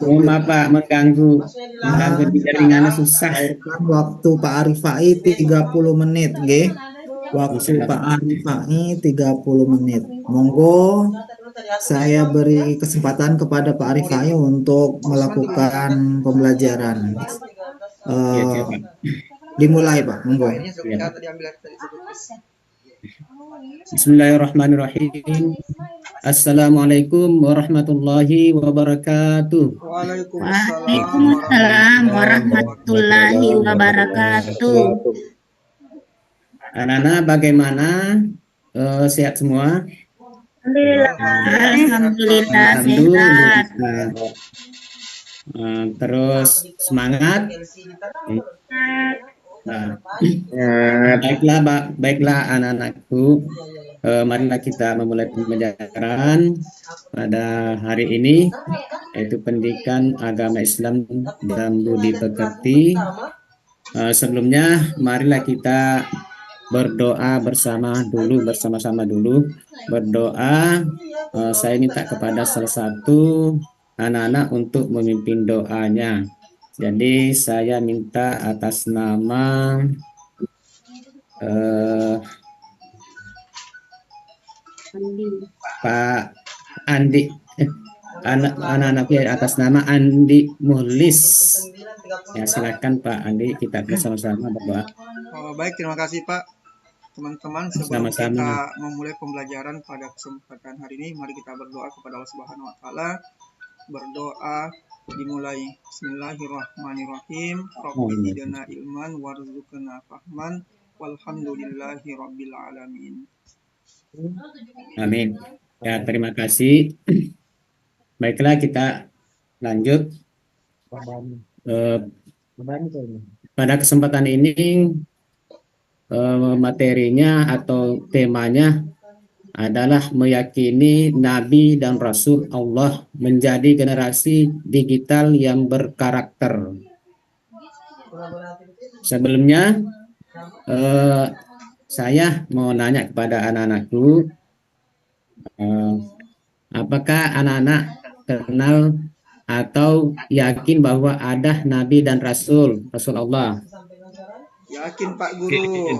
Maaf Pak, mengganggu di jaringannya susah. Akhirkan waktu Pak Arifai 30 menit, nggih. Waktu Insya Pak Allah. Arifai 30 menit. Monggo saya beri kesempatan kepada Pak Arifai untuk melakukan pembelajaran. Ya, Eh, coba. Dimulai Pak, monggo. Ya, Pak. Bismillahirrahmanirrahim. Assalamualaikum warahmatullahi wabarakatuh. Waalaikumsalam Waalaikumsalam warahmatullahi wabarakatuh. Anak-anak bagaimana? Sehat semua? Alhamdulillah Alhamdulillah. sehat. Terus semangat. Nah, baiklah anak-anakku. Marilah kita memulai pembelajaran pada hari ini, yaitu pendidikan agama Islam dan budi pekerti. Sebelumnya, marilah kita berdoa bersama-sama dulu. Berdoa, saya minta kepada salah satu anak-anak untuk memimpin doanya. Jadi saya minta atas nama Pak Andi, anak-anak atas nama Andi Muhlis. Ya, silakan Pak Andi, kita bersama-sama berdoa. Baik, terima kasih Pak. Teman-teman, sebelum Sama-sama. kita memulai pembelajaran pada kesempatan hari ini, mari kita berdoa kepada Allah Subhanahu wa taala. Berdoa dimulai. Bismillahirrahmanirrahim. Rabbi zidna ilman warzuqna fahman walhamdulillahi rabbil alamin. Amin. Ya, terima kasih. Baiklah, kita lanjut. Pada kesempatan ini materinya atau temanya adalah meyakini Nabi dan Rasul Allah menjadi generasi digital yang berkarakter. Sebelumnya saya mau nanya kepada anak-anakku, apakah anak-anak kenal atau yakin bahwa ada Nabi dan Rasul Allah? Yakin Pak Guru.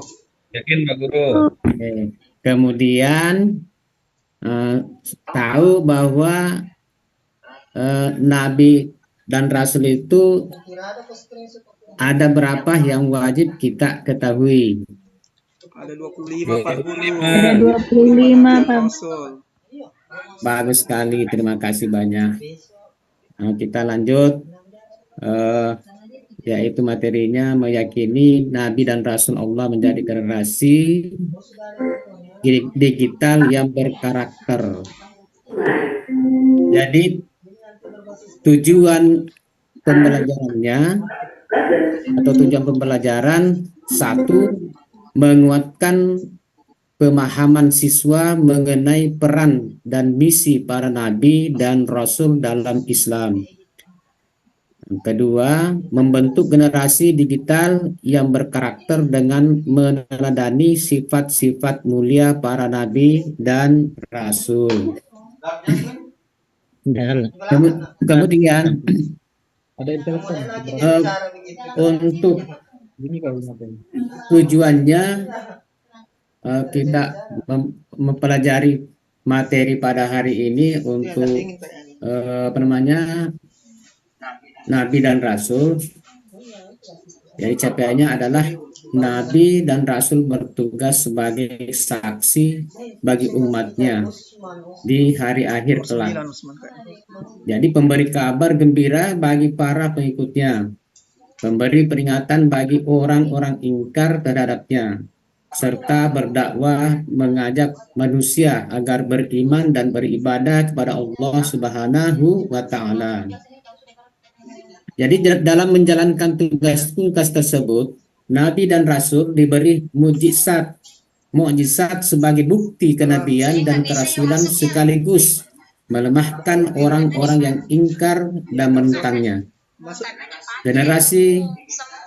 Yakin Pak Guru. Oke. Kemudian tahu bahwa Nabi dan Rasul itu ada berapa yang wajib kita ketahui? Ada 25 Pak Guru. Ada 25 Pak. Bagus sekali, terima kasih banyak. Nah, kita lanjut, yaitu materinya meyakini Nabi dan Rasul Allah menjadi generasi digital yang berkarakter. Jadi tujuan pembelajarannya atau tujuan pembelajaran satu, menguatkan pemahaman siswa mengenai peran dan misi para nabi dan rasul dalam Islam. Kedua, membentuk generasi digital yang berkarakter dengan meneladani sifat-sifat mulia para nabi dan rasul. Kemudian untuk tujuannya kita mempelajari materi pada hari ini untuk Nabi dan Rasul. Jadi CPA-nya adalah Nabi dan Rasul bertugas sebagai saksi bagi umatnya di hari akhir kelak. Jadi pemberi kabar gembira bagi para pengikutnya, memberi peringatan bagi orang-orang ingkar terhadapnya, serta berdakwah mengajak manusia agar beriman dan beribadah kepada Allah Subhanahu wa Ta'ala. Jadi dalam menjalankan tugas-tugas tersebut, Nabi dan Rasul diberi mukjizat sebagai bukti kenabian dan kerasulan sekaligus melemahkan orang-orang yang ingkar dan menentangnya. Generasi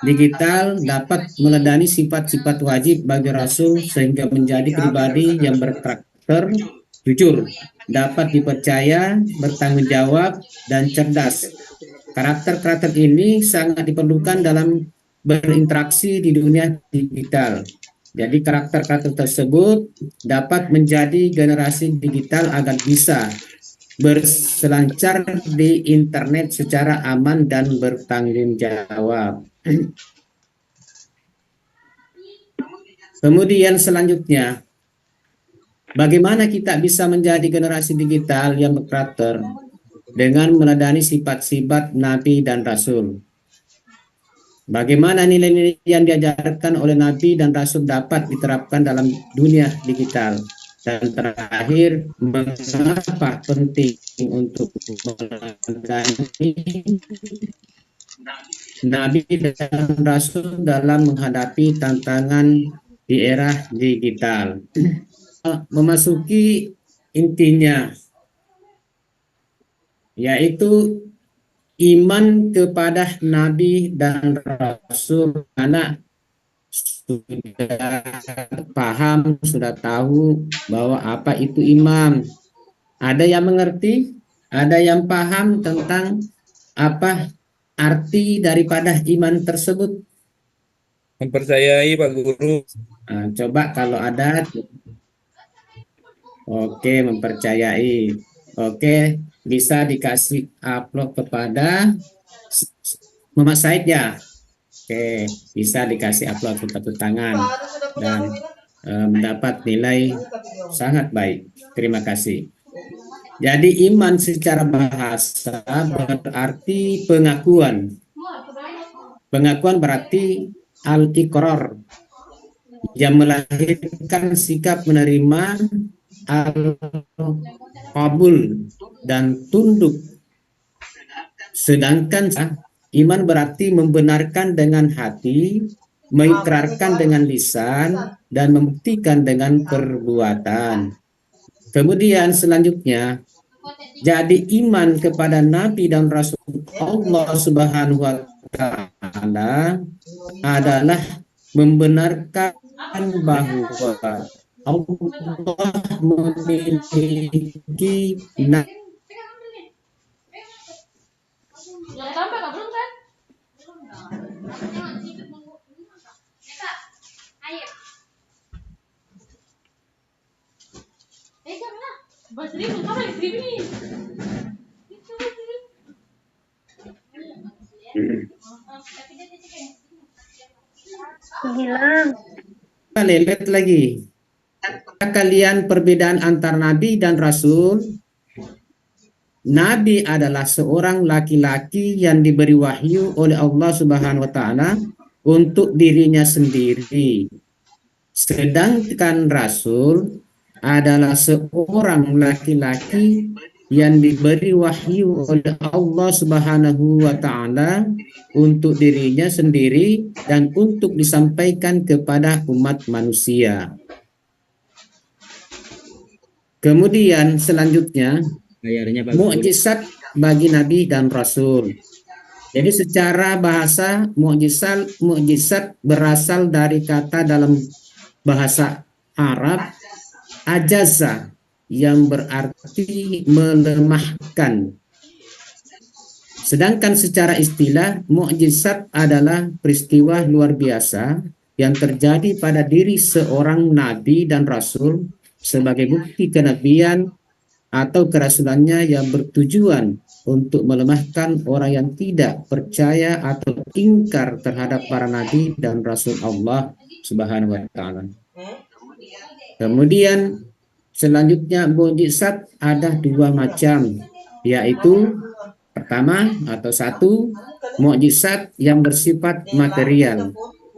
digital dapat meladani sifat-sifat wajib bagi Rasul sehingga menjadi pribadi yang berkarakter, jujur, dapat dipercaya, bertanggung jawab, dan cerdas. karakter-karakter ini sangat diperlukan dalam berinteraksi di dunia digital. Jadi karakter-karakter tersebut dapat menjadi generasi digital agar bisa berselancar di internet secara aman dan bertanggung jawab. Kemudian selanjutnya, bagaimana kita bisa menjadi generasi digital yang berkarakter dengan meneladani sifat-sifat Nabi dan Rasul? Bagaimana nilai-nilai yang diajarkan oleh Nabi dan Rasul dapat diterapkan dalam dunia digital? Dan terakhir, mengapa penting untuk meneladani Nabi dan Rasul dalam menghadapi tantangan di era digital? Memasuki intinya, yaitu iman kepada Nabi dan Rasul. Anak sudah paham, sudah tahu bahwa apa itu iman. Ada yang mengerti, ada yang paham tentang apa arti daripada iman tersebut. Mempercayai Pak Guru. Nah, coba kalau ada. Oke, mempercayai. Oke, bisa dikasih upload kepada Muhammad Said ya. Oke, bisa dikasih upload tepuk tangan dan mendapat nilai sangat baik. Terima kasih. Jadi iman secara bahasa berarti pengakuan. Pengakuan berarti al-iqrar yang melahirkan sikap menerima, al-qabul dan tunduk. Sedangkan iman berarti membenarkan dengan hati, mengikrarkan dengan lisan, dan membuktikan dengan perbuatan. Kemudian selanjutnya, jadi iman kepada Nabi dan Rasul Allah Subhanahu wa Ta'ala adalah membenarkan bahwa Allah memiliki Hilang. lelet lagi. Kalian perbedaan antar Nabi dan Rasul. Nabi adalah seorang laki-laki yang diberi wahyu oleh Allah Subhanahu wa Ta'ala untuk dirinya sendiri. Sedangkan Rasul adalah seorang laki-laki yang diberi wahyu oleh Allah Subhanahu wa Ta'ala untuk dirinya sendiri dan untuk disampaikan kepada umat manusia. Kemudian selanjutnya, mukjizat bagi Nabi dan Rasul. Jadi secara bahasa mukjizat berasal dari kata dalam bahasa Arab ajaza yang berarti melemahkan. Sedangkan secara istilah mukjizat adalah peristiwa luar biasa yang terjadi pada diri seorang nabi dan rasul sebagai bukti kenabian atau kerasulannya yang bertujuan untuk melemahkan orang yang tidak percaya atau ingkar terhadap para nabi dan rasul Allah Subhanahu wa Ta'ala. Kemudian selanjutnya mukjizat ada dua macam, yaitu pertama atau satu mukjizat yang bersifat material,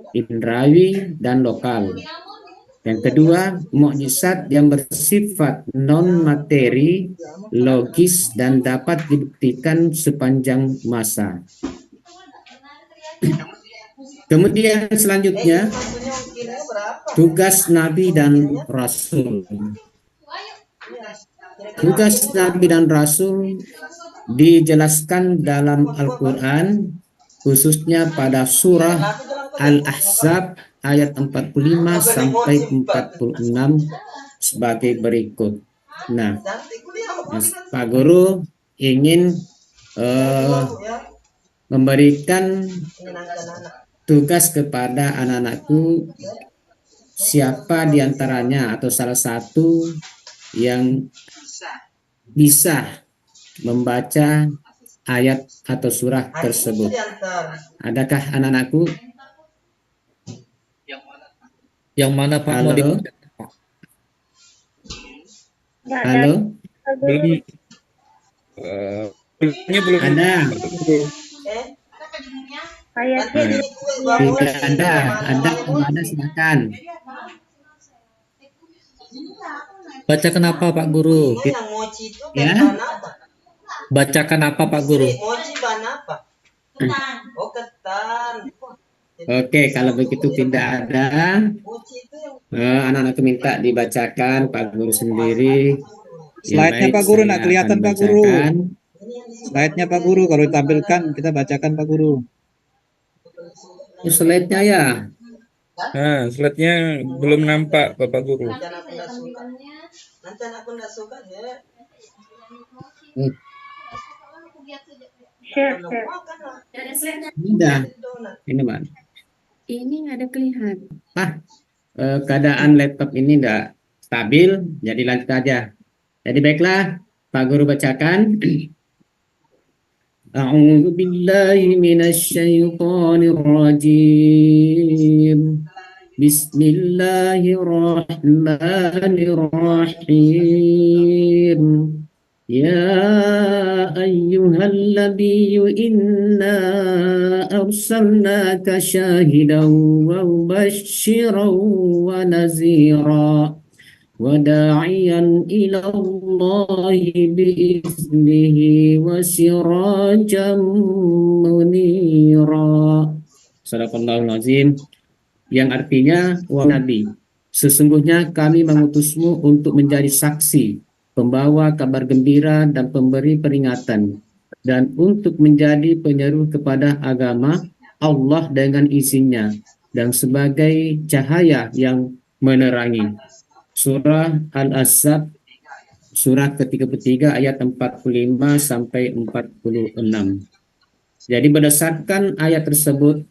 indrawi dan lokal. Yang kedua, mukjizat yang bersifat non-materi, logis, dan dapat dibuktikan sepanjang masa. Kemudian selanjutnya, tugas Nabi dan Rasul. Tugas Nabi dan Rasul dijelaskan dalam Al-Quran, khususnya pada surah Al-Ahzab ayat 45 sampai 46 sebagai berikut. Nah, Pak Guru ingin memberikan tugas kepada anak-anakku, siapa di antaranya atau salah satu yang bisa membaca ayat atau surah tersebut. Adakah anak-anakku? Yang mana Pak mau Halo? dibaca? Nggak ada. Halo? Belum. Belumnya belum. Ada? Ayatnya di Tidak ada. Kalau ada silakan. Bacakan apa Pak Guru? Ya. Bacakan apa Pak Guru? Oke, kalau begitu tidak ada. Anak-anak minta dibacakan Pak Guru sendiri. Ya, Slide-nya baik, Pak Guru saya nggak kelihatan akan Pak Guru. bacakan. Slide-nya Pak Guru kalau ditampilkan kita bacakan Pak Guru. Slide-nya ya. Nah, slide-nya belum nampak Bapak Guru. share. Udah. Ini, Mbak. Ini nggak ada kelihatan. Keadaan laptop ini tidak stabil, jadi lanjut aja. Jadi baiklah, Pak Guru bacakan. A'udzu billahi minasyaitonir rajim. Bismillahirrahmanirrahim. Ya ayyuhalladzina inna arsalnaka syahidan wa mubasysyiran wa nazira wa da'iyan ila Allahi biiznihi wa sirajan munira. Sadaqallahul azim, yang artinya, wahai Nabi, sesungguhnya kami mengutusmu untuk menjadi saksi, pembawa kabar gembira dan pemberi peringatan, dan untuk menjadi penyeru kepada agama Allah dengan izinnya, dan sebagai cahaya yang menerangi. Surah Al-Ahzab, surah ke-33 ayat 45 sampai 46. Jadi berdasarkan ayat tersebut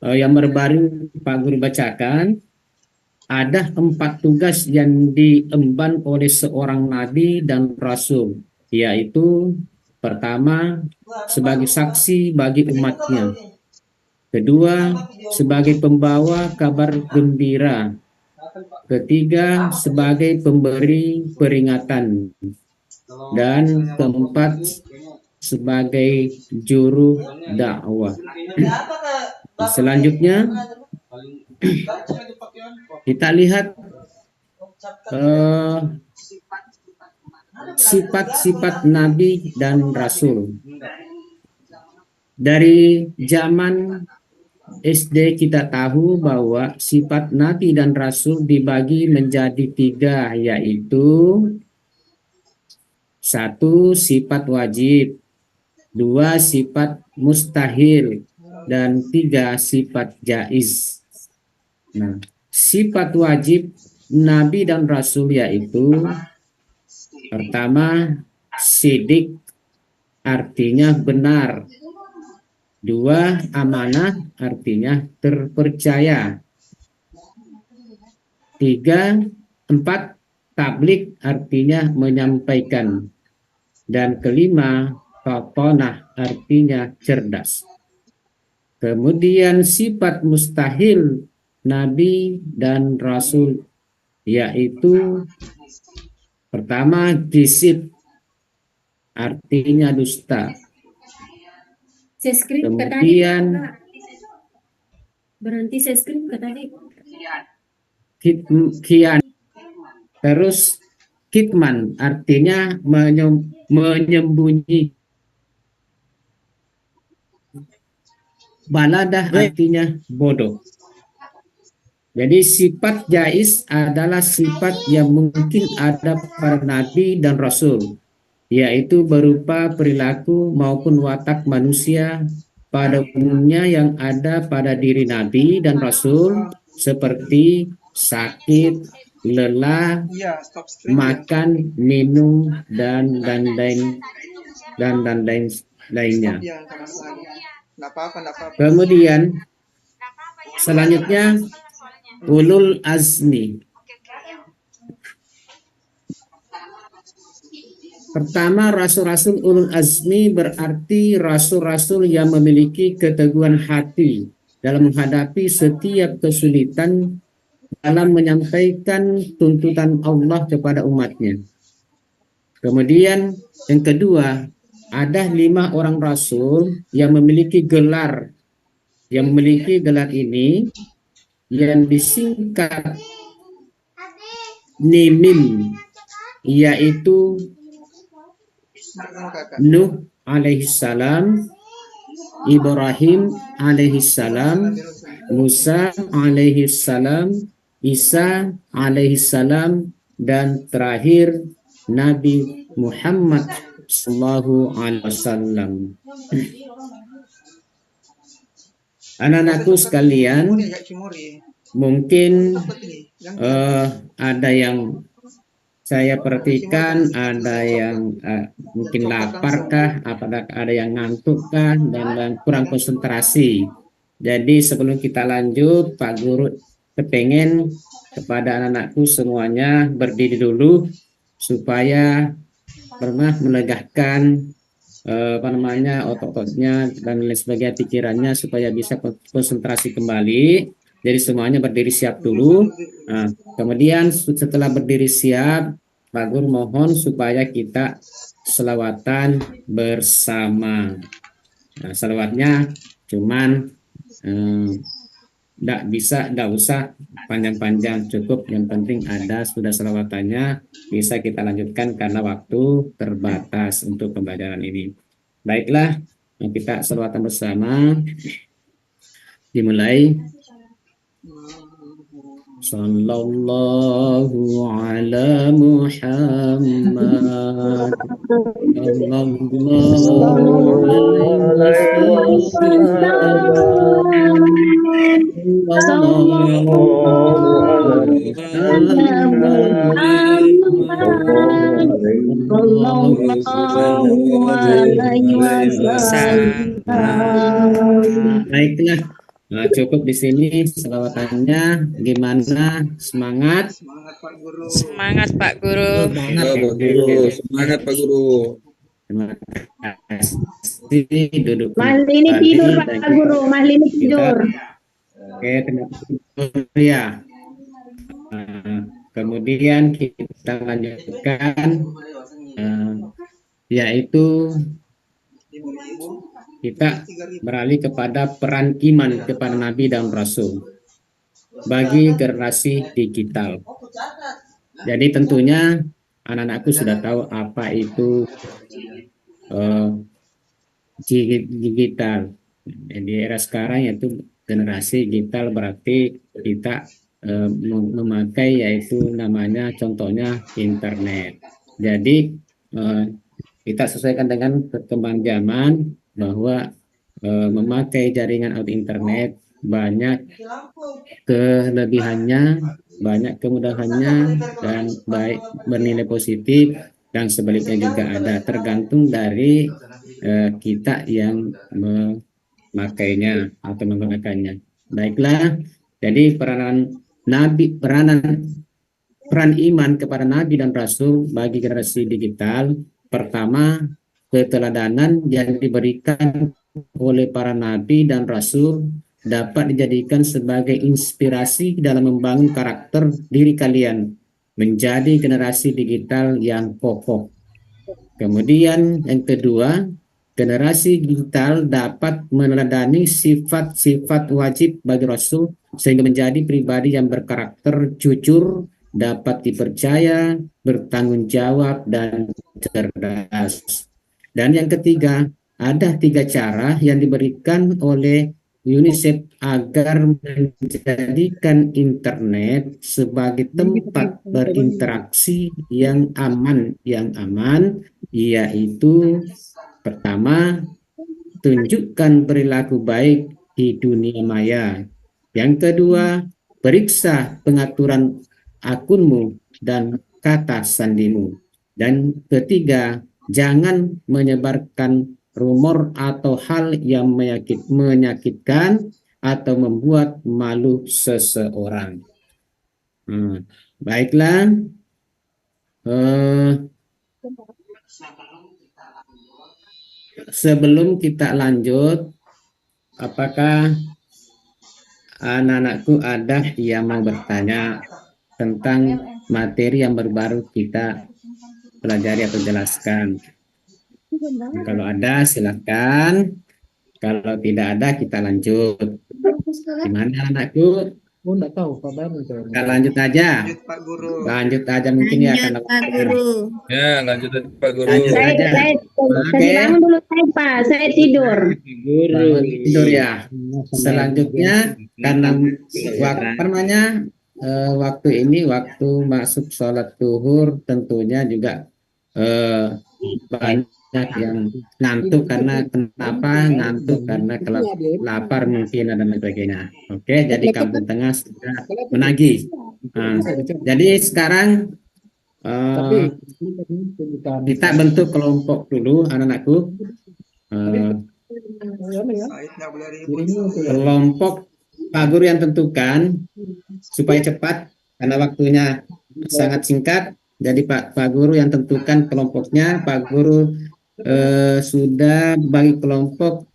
yang baru Pak Guru bacakan, ada 4 tugas yang diemban oleh seorang nabi dan rasul, yaitu pertama, sebagai saksi bagi umatnya. Kedua, sebagai pembawa kabar gembira. Ketiga, sebagai pemberi peringatan. Dan keempat, sebagai juru dakwah. Selanjutnya, kita lihat sifat-sifat Nabi dan Rasul. Dari zaman SD kita tahu bahwa sifat Nabi dan Rasul dibagi menjadi 3, yaitu 1, sifat wajib, 2, sifat mustahil, dan 3, sifat jaiz. Nah, sifat wajib Nabi dan Rasul yaitu pertama, sidik, artinya benar. 2, amanah, artinya terpercaya. 3, 4, tablik, artinya menyampaikan. Dan kelima, fatonah, artinya cerdas. Kemudian sifat mustahil Nabi dan Rasul yaitu pertama, kisib, artinya dusta. Saya screen ke tadi, Kemudian Kak. Berhenti saya screen ke tadi. kian, terus kitman, artinya menyembunyi. Baladah, artinya bodoh. Jadi sifat jaiz adalah sifat yang mungkin ada pada Nabi dan Rasul, yaitu berupa perilaku maupun watak manusia pada umumnya yang ada pada diri Nabi dan Rasul, seperti sakit, lelah, Iya, stop stream. makan, minum, dan lain lainnya. Stop yang keras lagi. Nggak apa-apa, nggak apa-apa. Kemudian selanjutnya ulul azmi. Pertama, rasul-rasul ulul azmi berarti rasul-rasul yang memiliki keteguhan hati dalam menghadapi setiap kesulitan dalam menyampaikan tuntutan Allah kepada umatnya. Kemudian yang kedua, ada 5 orang rasul yang memiliki gelar. Yang memiliki gelar ini yang disingkat NIMIM, yaitu Nuh alaihissalam, Ibrahim alaihissalam, Musa alaihissalam, Isa alaihissalam, dan terakhir Nabi Muhammad sallallahu alaihi wasallam. Anak-anakku sekalian, mungkin ada yang saya perhatikan, ada yang mungkin laparkah, apakah ada yang ngantukkah, dan kurang konsentrasi. Jadi sebelum kita lanjut, Pak Guru kepengen kepada anak-anakku semuanya berdiri dulu supaya pernah melegahkan otot-ototnya dan lain sebagainya, pikirannya, supaya bisa konsentrasi kembali. Jadi semuanya berdiri siap dulu. Nah, kemudian setelah berdiri siap, Pak Guru mohon supaya kita selawatan bersama. Nah, selawatnya cuman nggak usah panjang-panjang, cukup yang penting ada sudah selawatannya, bisa kita lanjutkan karena waktu terbatas untuk pembelajaran ini. Baiklah, kita selawatan bersama. Dimulai. Sallallahu ala Muhammad. Baiklah. Nah, cukup di sini selawatannya. Gimana? Semangat? Semangat Pak Guru. Semangat Pak Guru. Semangat Pak Guru. Terima kasih. Duduk Mahlini kembali tidur dan Pak Guru, Mahlini tidur. Oke, terima kasih ya. Kemudian kita lanjutkan, yaitu kita beralih kepada peran iman kepada Nabi dan Rasul bagi generasi digital. Jadi tentunya anak-anakku sudah tahu apa itu digital. Di era sekarang yaitu generasi digital, berarti kita memakai yaitu namanya contohnya internet. Jadi kita sesuaikan dengan perkembangan zaman bahwa memakai jaringan audio internet banyak kelebihannya, banyak kemudahannya, dan baik bernilai positif, dan sebaliknya juga ada, tergantung dari kita yang memakainya atau menggunakannya. Baiklah, jadi peran iman kepada Nabi dan Rasul bagi generasi digital. Pertama, keteladanan yang diberikan oleh para nabi dan rasul dapat dijadikan sebagai inspirasi dalam membangun karakter diri kalian menjadi generasi digital yang kokoh. Kemudian yang kedua, generasi digital dapat meneladani sifat-sifat wajib bagi rasul sehingga menjadi pribadi yang berkarakter jujur, dapat dipercaya, bertanggung jawab, dan cerdas. Dan yang ketiga, ada 3 cara yang diberikan oleh UNICEF agar menjadikan internet sebagai tempat berinteraksi yang aman, yaitu pertama, tunjukkan perilaku baik di dunia maya. Yang kedua, periksa pengaturan akunmu dan kata sandimu. Dan ketiga, jangan menyebarkan rumor atau hal yang menyakitkan atau membuat malu seseorang. Baiklah, sebelum kita lanjut, apakah anak-anakku ada yang mau bertanya tentang materi yang baru kita pelajari atau jelaskan? Kalau ada, silakan. Kalau tidak ada, kita lanjut. Gimana anakku? Oh, enggak tahu Pak baru itu. Kita lanjut aja. Lanjut Pak Guru. Lanjut aja mungkin ya Lanjut kalau Pak Guru. Ya, lanjut aja, Pak Guru. Lanjut Saya aja. kasih Oke. bangun dulu saya Pak, saya tidur. Guru tidur ya. Selanjutnya karena waktu ini waktu masuk sholat zuhur, tentunya juga banyak yang ngantuk. Karena kenapa ngantuk? Karena kalau lapar mungkin dan sebagainya. Oke, jadi Kampung Tengah sudah menagih. Jadi sekarang kita bentuk kelompok dulu anak-anakku. Said nggak boleh ribut. Kelompok Pak Guru yang tentukan supaya cepat karena waktunya sangat singkat. Jadi Pak Guru yang tentukan kelompoknya. Pak Guru sudah bagi kelompok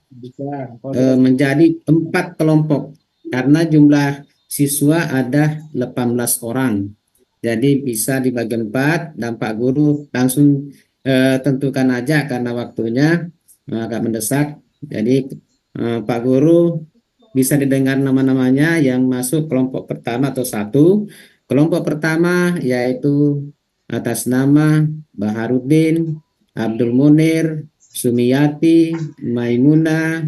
menjadi 4 kelompok karena jumlah siswa ada 18 orang. Jadi bisa dibagi 4 dan Pak Guru langsung tentukan aja karena waktunya agak mendesak. Jadi Pak Guru bisa didengar nama-namanya yang masuk kelompok pertama atau 1. Kelompok pertama yaitu atas nama Baharudin, Abdul Munir, Sumiyati, Maimunah,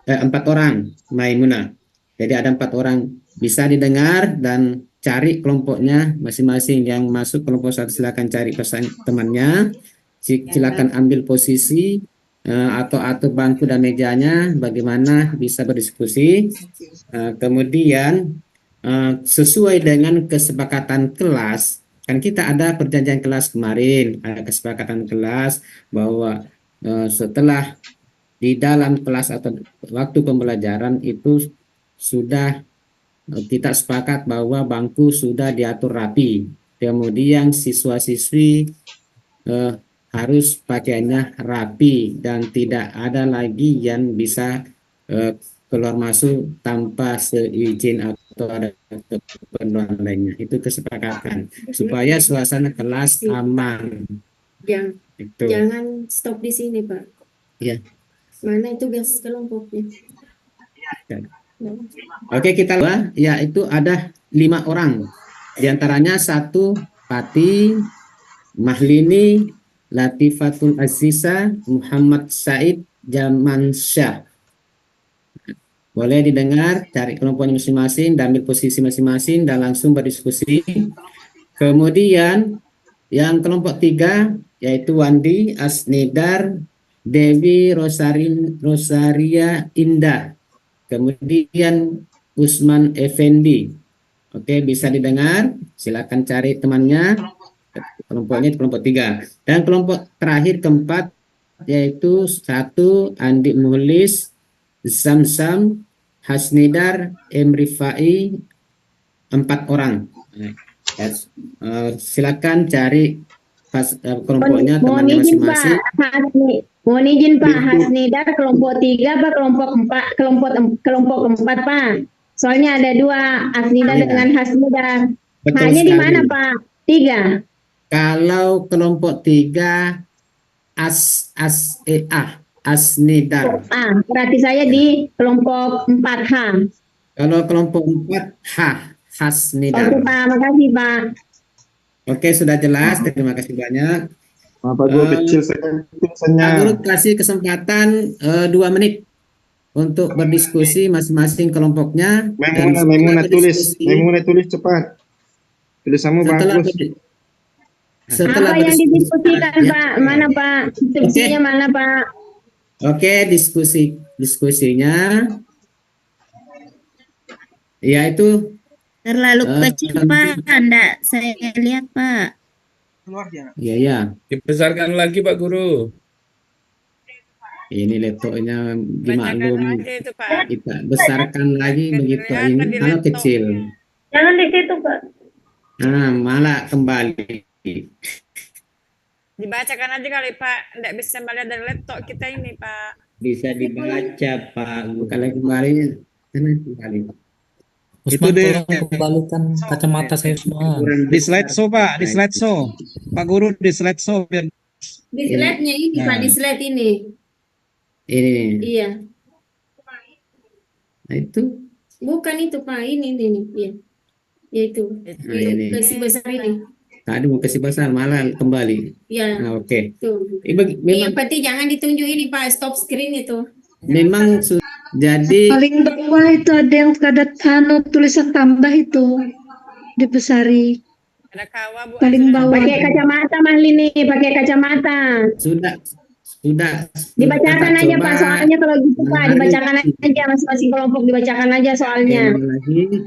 4 orang Maimunah. Jadi ada 4 orang, bisa didengar dan cari kelompoknya masing-masing. Yang masuk kelompok 1 silakan cari pesan temannya, silakan ambil posisi atau atur bangku dan mejanya bagaimana bisa berdiskusi. Kemudian sesuai dengan kesepakatan kelas, kan kita ada perjanjian kelas kemarin, ada kesepakatan kelas bahwa setelah di dalam kelas atau waktu pembelajaran itu sudah kita sepakat bahwa bangku sudah diatur rapi. Kemudian siswa-siswi harus pakaiannya rapi dan tidak ada lagi yang bisa keluar masuk tanpa seizin atau ada keperluan lainnya. Itu kesepakatan supaya suasana kelas aman. Jangan stop di sini, Pak. Ya. Mana itu gas kelompoknya? Oke, kita yaitu ada 5 orang. Di antaranya 1 Pati, Mahlini, Latifatul Aziza, Muhammad Said, Jamansyah. Boleh didengar, cari kelompoknya masing-masing, dan ambil posisi masing-masing dan langsung berdiskusi. Kemudian yang kelompok 3 yaitu Wandi, Asnidar, Dewi, Rosaria Indah. Kemudian Usman Effendi. Oke, bisa didengar. Silakan cari temannya. Kelompoknya kelompok 3. Dan kelompok terakhir keempat yaitu 1 Andi Muhlis, Zamzam, Hasnidar, Emrifai, 4 orang. Silakan cari kelompoknya temannya masing-masing. Mohon izin Pak, Hasnidar kelompok 3 apa kelompok 4? Kelompok 4 Pak. Soalnya ada 2 Hasnidar dengan Hasnidar. Betul Hanya di sekali. mana Pak? 3. Kalau kelompok 3 Asnidar. Berarti saya di kelompok 4H. Kalau kelompok 4 Hasnidar. Oke Pak, makasih Pak. Oke, sudah jelas. Terima kasih banyak. Pak Guru kecil Pak tulisannya. Guru kasih kesempatan 2 menit untuk berdiskusi masing-masing kelompoknya. Maimunah tulis cepat. Tulisanmu bagus. Setelah Apa yang didiskusikan ya. Pak? Mana Pak? Instruksinya mana Pak? Oke, diskusinya yaitu Terlalu kecil Pak, enggak saya lihat Pak. Keluar dia. ya. Dibesarkan lagi, Pak Guru. Ini laptopnya Bacakan dimaklum aja itu Pak. kita besarkan lagi Biar begitu kelihatan ini di kalau laptop. kecil. Jangan di situ, Pak. Nah, malah kembali. Dibacakan aja kali Pak. Nggak bisa melihat dari laptop kita ini Pak. Bisa dibaca, Pak. Bukan lagi kembali. Sana kembali. Usman, deh. tolong kembalikan kacamata saya Usman. Ukuran Di besar. slideshow, Pak. Di Nah, slideshow. Pak Guru di slideshow. Biar... Di slide-nya ini Pak, di slide ini. Ini. Iya. Nah, itu. Bukan itu Pak, ini nih. Iya. Ya itu. Nah, ini. Versi besar ini. Tadi mau kasih besar malah kembali. Iya. Nah, oke. Tuh. Memang Yang penting jangan ditunjuk ini Pak, stop screen itu. memang jadi Paling bawah itu ada yang ada tulisan tambah itu dibesari. Ada kawa Bu. Paling bawah. Pakai kacamata Mahlini, pakai kacamata. sudah Dibacakan Kakak aja coba Pak, soalnya kalau gitu Pak, mengalih. dibacakan aja masing-masing kelompok dibacakan aja soalnya. Oke, lagi.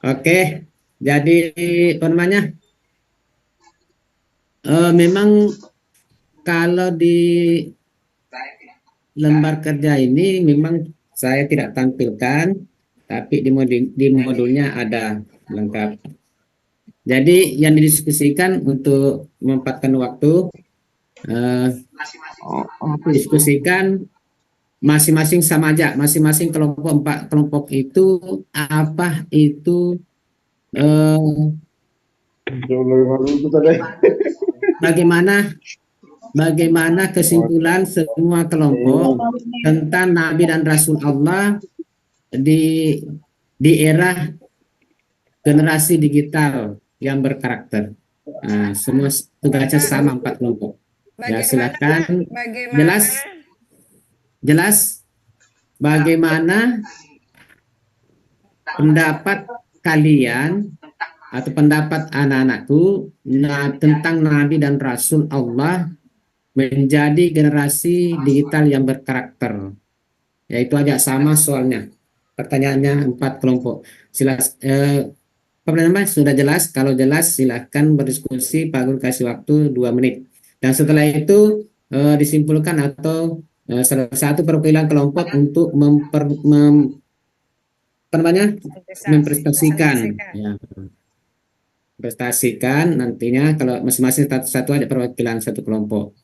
Oke, jadi apa namanya? Memang kalau di lembar kerja ini memang saya tidak tampilkan, tapi di modulnya ada lengkap. Jadi yang didiskusikan untuk memanfaatkan waktu, diskusikan masing-masing sama aja, masing-masing kelompok 4 kelompok itu apa itu bagaimana kesimpulan semua kelompok tentang Nabi dan Rasul Allah di era generasi digital yang berkarakter. Nah, semua tugasnya sama 4 kelompok. Ya, silakan. Jelas bagaimana pendapat kalian atau pendapat anak-anakku tentang Nabi dan Rasul Allah menjadi generasi digital yang berkarakter. Ya, itu aja sama soalnya. Pertanyaannya 4 kelompok. Sudah jelas? Kalau jelas silahkan berdiskusi. Pak Guru kasih waktu 2 menit. Dan setelah itu disimpulkan atau salah satu perwakilan kelompok untuk mempresentasikan. Ya. Prestasikan nantinya kalau masing-masing satu ada perwakilan satu kelompok.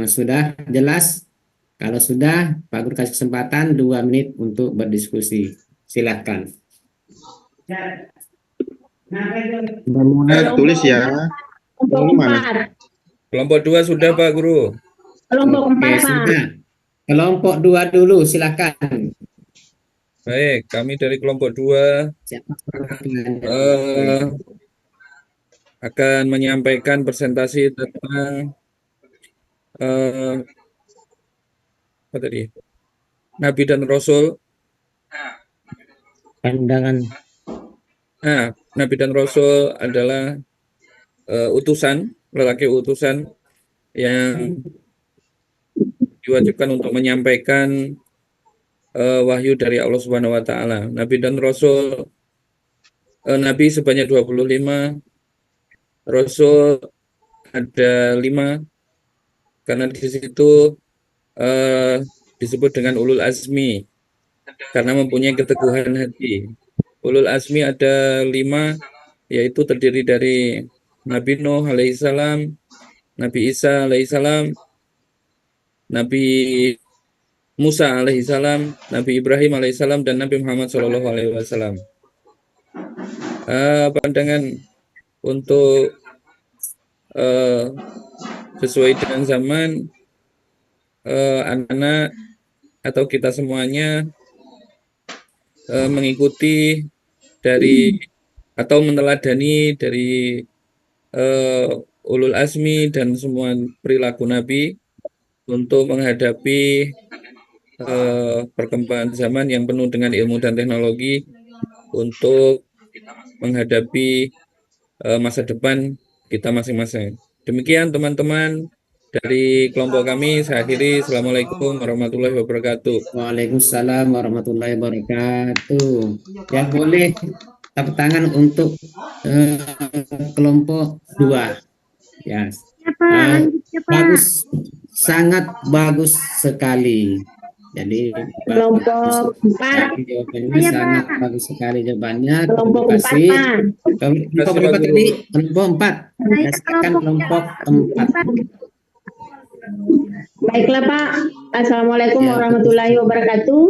Sudah jelas? Kalau sudah, Pak Guru kasih kesempatan 2 menit untuk berdiskusi. Silahkan. tulis ya. Kelompok 4. Kelompok 2 sudah Pak Guru. Kelompok 4 Pak. Sudah. Kelompok 2 dulu, silakan. Baik, kami dari kelompok 2 akan menyampaikan presentasi tentang apa tadi? Nabi dan Rasul. Pandangan. Nah, Nabi dan Rasul adalah utusan, lelaki utusan yang diwajibkan untuk menyampaikan wahyu dari Allah Subhanahu wa taala. Nabi dan Rasul, Nabi sebanyak 25, Rasul ada 5, karena di situ disebut dengan ulul azmi karena mempunyai keteguhan hati. Ulul azmi ada 5, yaitu terdiri dari Nabi Nuh alaihissalam, Nabi Isa alaihissalam, Nabi Musa alaihissalam, Nabi Ibrahim alaihissalam, dan Nabi Muhammad SAW. Pandangan untuk sesuai dengan zaman, anak-anak atau kita semuanya mengikuti dari atau meneladani dari ulul azmi dan semua perilaku Nabi untuk menghadapi perkembangan zaman yang penuh dengan ilmu dan teknologi, untuk menghadapi masa depan kita masing-masing. Demikian teman-teman dari kelompok kami, saya akhiri. Assalamualaikum warahmatullahi wabarakatuh. Waalaikumsalam warahmatullahi wabarakatuh. Ya, boleh tepuk tangan untuk kelompok 2. Ya. Bagus. sangat bagus sekali. Jadi Kelompok 4. jawabannya Saya, sangat Pak. bagus sekali jawabannya. Terima Kelompok 4, kasih. Pak. Kelompok berapa tadi? Kelompok 4. Saya Silakan kelompok 4. Baiklah Pak. Assalamualaikum Ya, warahmatullahi wabarakatuh.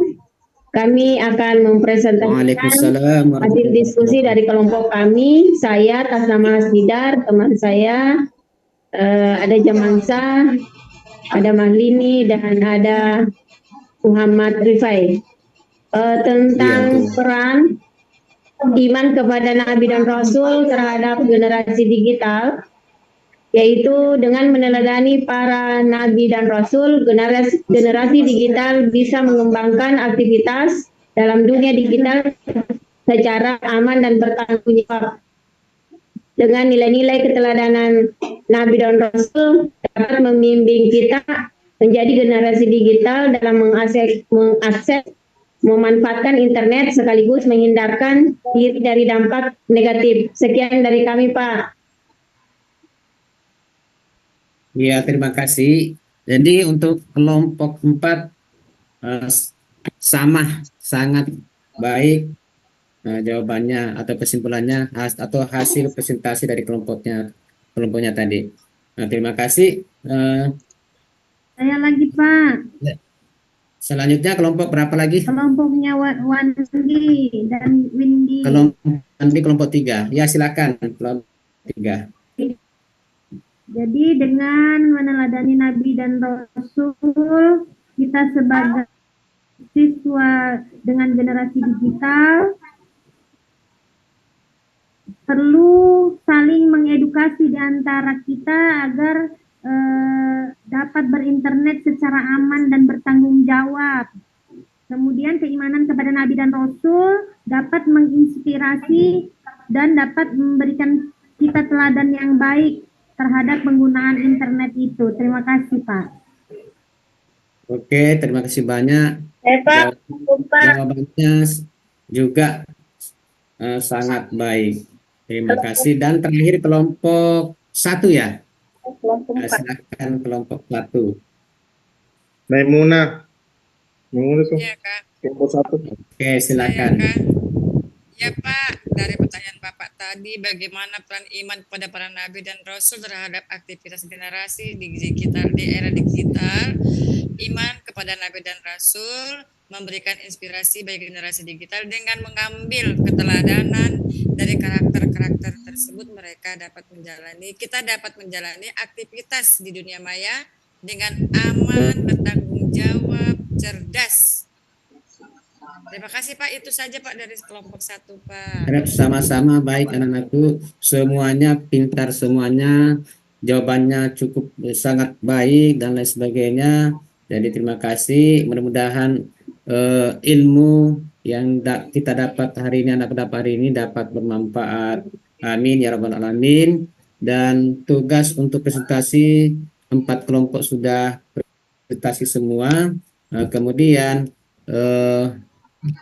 Kami akan mempresentasikan Waalaikumsalam hasil diskusi dari kelompok kami. Saya atas nama Hasnidar, teman saya ada Jamansa, ada Mahlini, dan ada Muhammad Rifai. Tentang peran iman kepada Nabi dan Rasul terhadap generasi digital, yaitu dengan meneladani para Nabi dan Rasul, generasi digital bisa mengembangkan aktivitas dalam dunia digital secara aman dan bertanggung jawab. Dengan nilai-nilai keteladanan Nabi dan Rasul dapat membimbing kita menjadi generasi digital dalam mengakses, memanfaatkan internet sekaligus menghindarkan diri dari dampak negatif. Sekian dari kami, Pak. Ya, terima kasih. Jadi untuk kelompok 4 sama sangat baik jawabannya atau kesimpulannya atau hasil presentasi dari kelompoknya tadi. Nah, terima kasih. Saya lagi, Pak. Selanjutnya kelompok berapa lagi? Kelompoknya Wandi dan Windy. Kelompok 3. Ya, silakan kelompok 3. Jadi dengan meneladani Nabi dan Rasul, kita sebagai siswa dengan generasi digital perlu saling mengedukasi di antara kita agar dapat berinternet secara aman dan bertanggung jawab. Kemudian keimanan kepada Nabi dan Rasul dapat menginspirasi dan dapat memberikan kita teladan yang baik terhadap penggunaan internet itu. Terima kasih, Pak. Oke, terima kasih banyak. Pak. Jawabannya juga sangat baik. Terima kasih. Dan terakhir kelompok 1 ya. Silakan kelompok 1. Maimunah tuh. Iya, Kak. Kelompok 1. Oke, silakan. Ya Pak, dari pertanyaan Bapak tadi, bagaimana peran iman kepada para nabi dan rasul terhadap aktivitas generasi di digital di era digital? Iman kepada nabi dan rasul memberikan inspirasi bagi generasi digital dengan mengambil keteladanan dari karakter-karakter tersebut. Kita dapat menjalani aktivitas di dunia maya dengan aman, bertanggung jawab, cerdas. Terima kasih Pak, itu saja Pak dari kelompok 1 Pak. Sama-sama baik anak-anakku, semuanya pintar semuanya, jawabannya cukup sangat baik dan lain sebagainya. Jadi terima kasih, mudah-mudahan ilmu yang kita dapat hari ini, anak dapat hari ini dapat bermanfaat. Amin ya rabbal alamin. Dan tugas untuk presentasi 4 kelompok sudah presentasi semua. Kemudian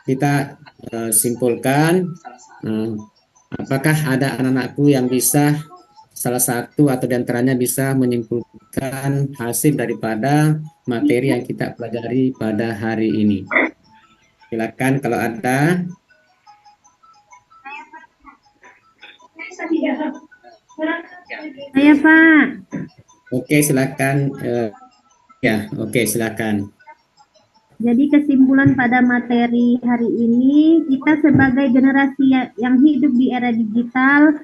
kita simpulkan apakah ada anak-anakku yang bisa salah satu atau diantaranya bisa menyimpulkan hasil daripada materi yang kita pelajari pada hari ini. Silakan kalau ada. Saya Pak. Oke, silakan. Oke, silakan. Jadi kesimpulan pada materi hari ini, kita sebagai generasi yang hidup di era digital,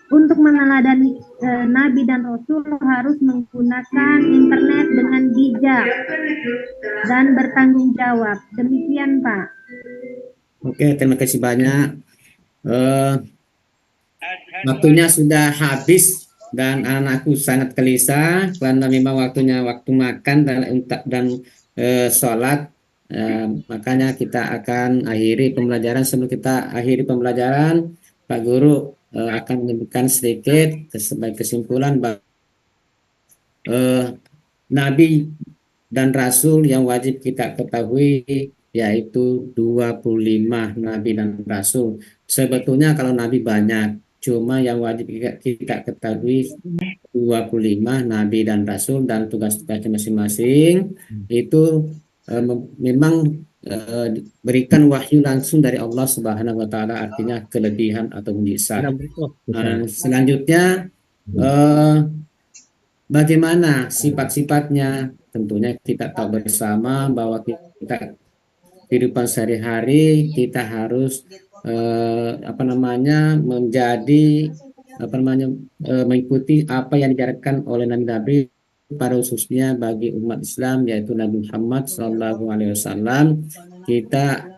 untuk meneladani Nabi dan Rasul harus menggunakan internet dengan bijak dan bertanggung jawab. Demikian Pak. Oke, terima kasih banyak. Waktunya sudah habis dan anakku sangat gelisah karena memang waktunya waktu makan dan sholat, makanya kita akan akhiri pembelajaran. Sebelum kita akhiri pembelajaran, Pak Guru akan menyebutkan sedikit sebagai kesimpulan bahwa Nabi dan Rasul yang wajib kita ketahui yaitu 25 Nabi dan Rasul. Sebetulnya kalau Nabi banyak, Cuma yang wajib kita ketahui 25 nabi dan rasul dan tugas-tugasnya masing-masing itu memang berikan wahyu langsung dari Allah Subhanahu wa taala, artinya kelebihan atau mujizat. Selanjutnya bagaimana sifat-sifatnya? Tentunya kita tahu bersama bahwa kita kehidupan sehari-hari kita harus mengikuti apa yang diajarkan oleh Nabi pada khususnya bagi umat Islam, yaitu Nabi Muhammad SAW. Kita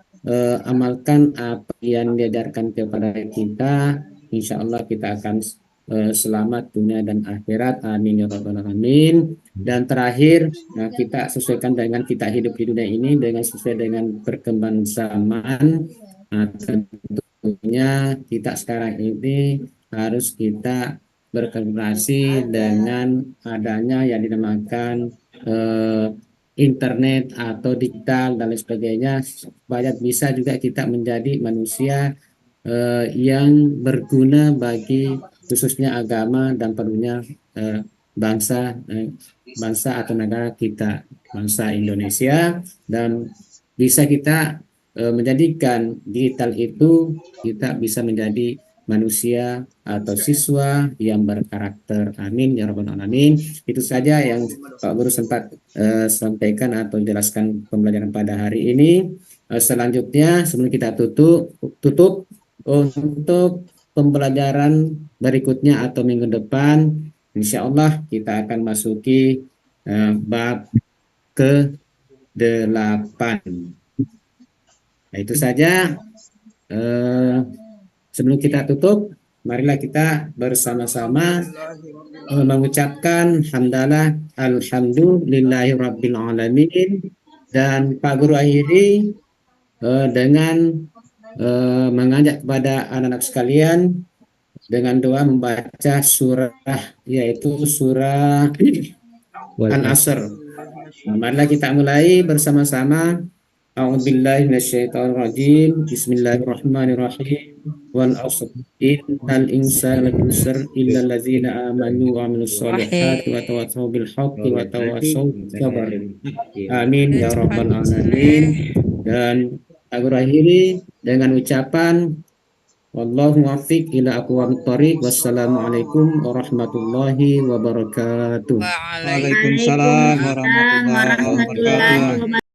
amalkan apa yang diajarkan kepada kita, insya Allah kita akan selamat dunia dan akhirat, amin ya rabbal alamin. Dan terakhir, kita sesuaikan dengan kita hidup di dunia ini dengan sesuai dengan perkembangan zaman. Tentunya kita sekarang ini harus kita berkomunikasi dengan adanya yang dinamakan internet atau digital dan lain sebagainya, supaya bisa juga kita menjadi manusia yang berguna bagi khususnya agama dan perlunya bangsa atau negara kita, bangsa Indonesia, dan bisa kita menjadikan digital itu kita bisa menjadi manusia atau siswa yang berkarakter, amin ya rabbal alamin. Itu saja yang Pak Guru sempat sampaikan atau jelaskan pembelajaran pada hari ini. Selanjutnya sebelum kita tutup untuk pembelajaran berikutnya atau minggu depan, insya Allah kita akan masuki bab ke-8. Nah, itu saja. Sebelum kita tutup, marilah kita bersama-sama mengucapkan hamdalah alhamdulillahi rabbil alamin, dan Pak Guru akhiri dengan mengajak kepada anak-anak sekalian dengan doa membaca surah, yaitu surah Al-Asr. Marilah kita mulai bersama-sama. A'udzubillahi minasyaitonirrajim. Bismillahirrahmanirrahim. Wal 'asr innal insana lafi khusr illa allazina amanu wa 'amilus solihati wa tawassaw bil haqqi wa tawassaw bis sabr. Amin ya rabbal alamin. Dan aku akhiri dengan ucapan wallahu muwaffiq ila aqwamit thoriq. Wassalamualaikum warahmatullahi wabarakatuh. Waalaikumsalam warahmatullahi wabarakatuh.